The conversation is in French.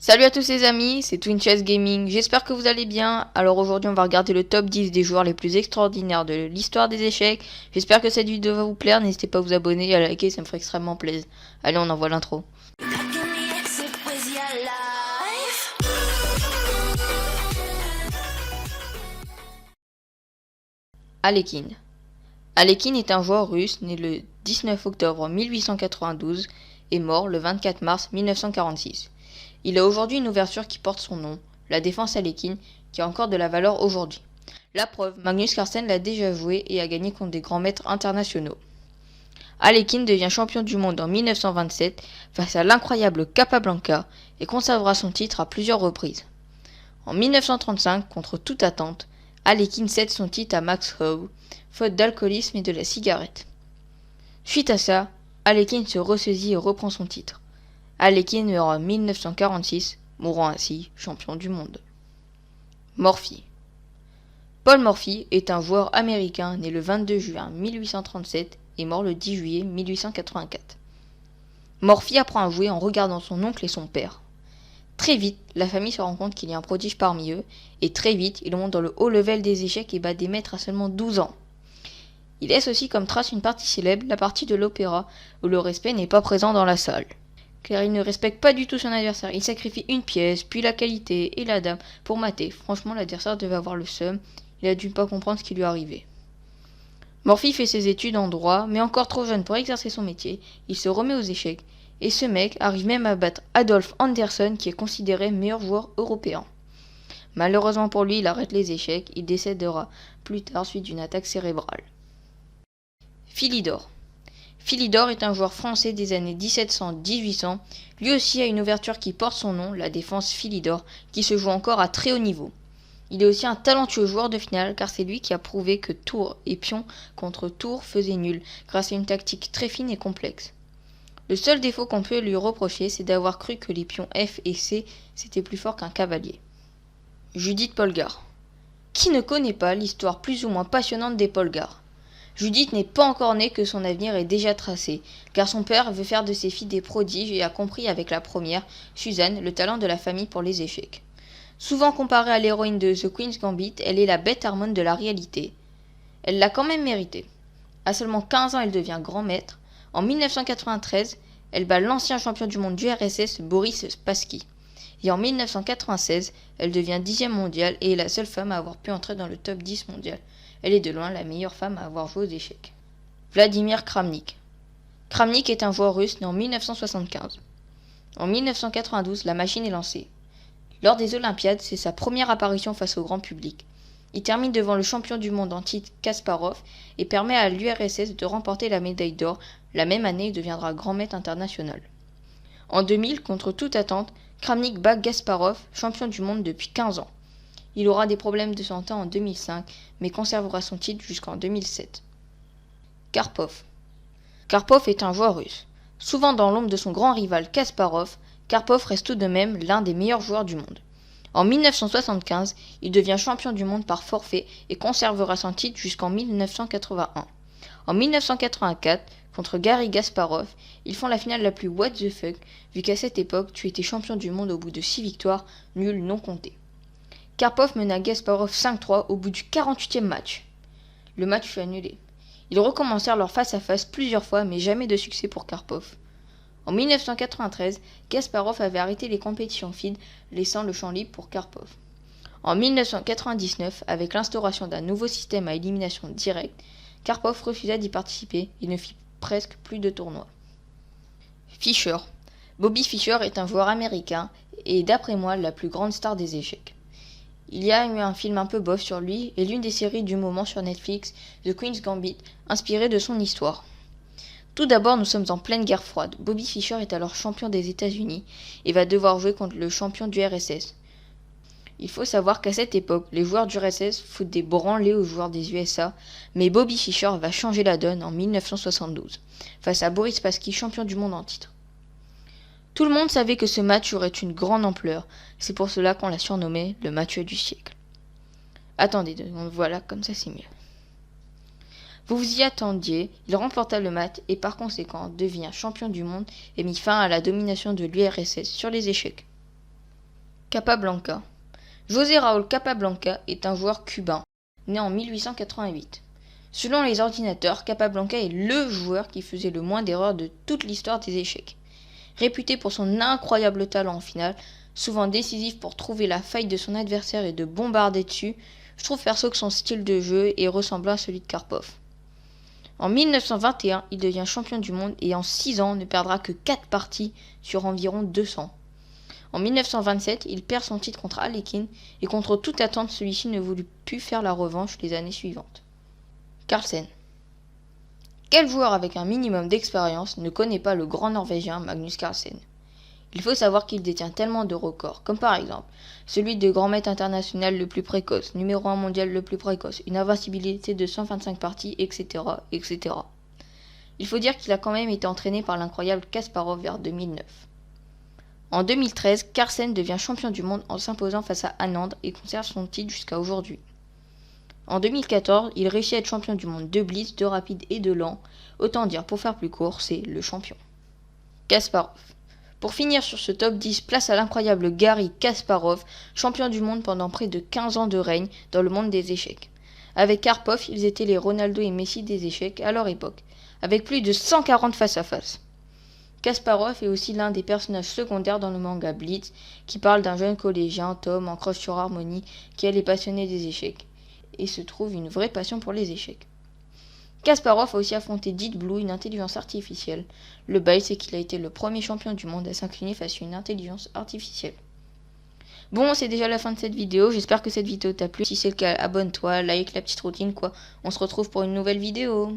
Salut à tous les amis, c'est Twin Chess Gaming, j'espère que vous allez bien. Alors aujourd'hui on va regarder le top 10 des joueurs les plus extraordinaires de l'histoire des échecs. J'espère que cette vidéo va vous plaire, n'hésitez pas à vous abonner et à liker, ça me ferait extrêmement plaisir. Allez, on envoie l'intro. Alekhine. Alekhine est un joueur russe né le 19 octobre 1892 et mort le 24 mars 1946. Il a aujourd'hui une ouverture qui porte son nom, la défense Alekhine, qui a encore de la valeur aujourd'hui. La preuve, Magnus Carlsen l'a déjà joué et a gagné contre des grands maîtres internationaux. Alekhine devient champion du monde en 1927 face à l'incroyable Capablanca et conservera son titre à plusieurs reprises. En 1935, contre toute attente, Alekhine cède son titre à Max Howe, faute d'alcoolisme et de la cigarette. Suite à ça, Alekhine se ressaisit et reprend son titre. Alekhine meurt en 1946, mourant ainsi champion du monde. Morphy. Paul Morphy est un joueur américain né le 22 juin 1837 et mort le 10 juillet 1884. Morphy apprend à jouer en regardant son oncle et son père. Très vite, la famille se rend compte qu'il y a un prodige parmi eux, et très vite, il monte dans le haut level des échecs et bat des maîtres à seulement 12 ans. Il laisse aussi comme trace une partie célèbre, la partie de l'opéra, où le respect n'est pas présent dans la salle. Car il ne respecte pas du tout son adversaire, il sacrifie une pièce, puis la qualité et la dame pour mater. Franchement, l'adversaire devait avoir le seum, il a dû ne pas comprendre ce qui lui arrivait. Morphy fait ses études en droit, mais encore trop jeune pour exercer son métier, il se remet aux échecs, et ce mec arrive même à battre Adolf Anderssen qui est considéré meilleur joueur européen. Malheureusement pour lui, il arrête les échecs, il décédera plus tard suite d'une attaque cérébrale. Philidor. Philidor est un joueur français des années 1700-1800, lui aussi a une ouverture qui porte son nom, la défense Philidor, qui se joue encore à très haut niveau. Il est aussi un talentueux joueur de finale car c'est lui qui a prouvé que tour et pion contre tour faisaient nul grâce à une tactique très fine et complexe. Le seul défaut qu'on peut lui reprocher, c'est d'avoir cru que les pions F et C c'était plus fort qu'un cavalier. Judith Polgar. Qui ne connaît pas l'histoire plus ou moins passionnante des Polgar? Judith n'est pas encore née que son avenir est déjà tracé, car son père veut faire de ses filles des prodiges et a compris avec la première, Suzanne, le talent de la famille pour les échecs. Souvent comparée à l'héroïne de The Queen's Gambit, elle est la bête harmone de la réalité. Elle l'a quand même mérité. À seulement 15 ans, elle devient grand maître. En 1993, elle bat l'ancien champion du monde du RSS, Boris Spassky. Et en 1996, elle devient 10e mondiale et est la seule femme à avoir pu entrer dans le top 10 mondial. Elle est de loin la meilleure femme à avoir joué aux échecs. Vladimir Kramnik. Kramnik est un joueur russe né en 1975. En 1992, la machine est lancée. Lors des Olympiades, c'est sa première apparition face au grand public. Il termine devant le champion du monde en titre Kasparov et permet à l'URSS de remporter la médaille d'or. La même année, il deviendra grand maître international. En 2000, contre toute attente, Kramnik bat Kasparov, champion du monde depuis 15 ans. Il aura des problèmes de santé en 2005, mais conservera son titre jusqu'en 2007. Karpov. Karpov est un joueur russe. Souvent dans l'ombre de son grand rival Kasparov, Karpov reste tout de même l'un des meilleurs joueurs du monde. En 1975, il devient champion du monde par forfait et conservera son titre jusqu'en 1981. En 1984, contre Garry Kasparov, ils font la finale la plus what the fuck, vu qu'à cette époque, tu étais champion du monde au bout de 6 victoires, nul non compté. Karpov mena Kasparov 5-3 au bout du 48e match. Le match fut annulé. Ils recommencèrent leur face-à-face plusieurs fois, mais jamais de succès pour Karpov. En 1993, Kasparov avait arrêté les compétitions FIDE, laissant le champ libre pour Karpov. En 1999, avec l'instauration d'un nouveau système à élimination directe, Karpov refusa d'y participer et ne fit presque plus de tournois. Fischer. Bobby Fischer est un joueur américain et d'après moi la plus grande star des échecs. Il y a eu un film un peu bof sur lui et l'une des séries du moment sur Netflix, The Queen's Gambit, inspirée de son histoire. Tout d'abord, nous sommes en pleine guerre froide. Bobby Fischer est alors champion des États-Unis et va devoir jouer contre le champion du RSS. Il faut savoir qu'à cette époque, les joueurs du RSS foutent des branlées aux joueurs des USA, mais Bobby Fischer va changer la donne en 1972, face à Boris Spassky, champion du monde en titre. Tout le monde savait que ce match aurait une grande ampleur, c'est pour cela qu'on l'a surnommé le match du siècle. Attendez, voilà, comme ça c'est mieux. Vous vous y attendiez, il remporta le match et par conséquent devient champion du monde et mit fin à la domination de l'URSS sur les échecs. Capablanca. José Raúl Capablanca est un joueur cubain, né en 1888. Selon les ordinateurs, Capablanca est le joueur qui faisait le moins d'erreurs de toute l'histoire des échecs. Réputé pour son incroyable talent en finale, souvent décisif pour trouver la faille de son adversaire et de bombarder dessus, je trouve perso que son style de jeu est ressemblant à celui de Karpov. En 1921, il devient champion du monde et en 6 ans ne perdra que 4 parties sur environ 200. En 1927, il perd son titre contre Alekhine et contre toute attente, celui-ci ne voulut plus faire la revanche les années suivantes. Carlsen. Quel joueur avec un minimum d'expérience ne connaît pas le grand Norvégien Magnus Carlsen? Il faut savoir qu'il détient tellement de records, comme par exemple celui de grand maître international le plus précoce, numéro 1 mondial le plus précoce, une invincibilité de 125 parties, etc., etc. Il faut dire qu'il a quand même été entraîné par l'incroyable Kasparov vers 2009. En 2013, Carlsen devient champion du monde en s'imposant face à Anand et conserve son titre jusqu'à aujourd'hui. En 2014, il réussit à être champion du monde de blitz, de rapide et de lent. Autant dire, pour faire plus court, c'est le champion. Kasparov. Pour finir sur ce top 10, place à l'incroyable Garry Kasparov, champion du monde pendant près de 15 ans de règne dans le monde des échecs. Avec Karpov, ils étaient les Ronaldo et Messi des échecs à leur époque, avec plus de 140 face-à-face. Kasparov est aussi l'un des personnages secondaires dans le manga Blitz, qui parle d'un jeune collégien, Tom, en croche sur Harmony, qui elle est passionné des échecs, et se trouve une vraie passion pour les échecs. Kasparov a aussi affronté Deep Blue, une intelligence artificielle. Le bail, c'est qu'il a été le premier champion du monde à s'incliner face à une intelligence artificielle. Bon, c'est déjà la fin de cette vidéo, j'espère que cette vidéo t'a plu. Si c'est le cas, abonne-toi, like la petite routine quoi. On se retrouve pour une nouvelle vidéo.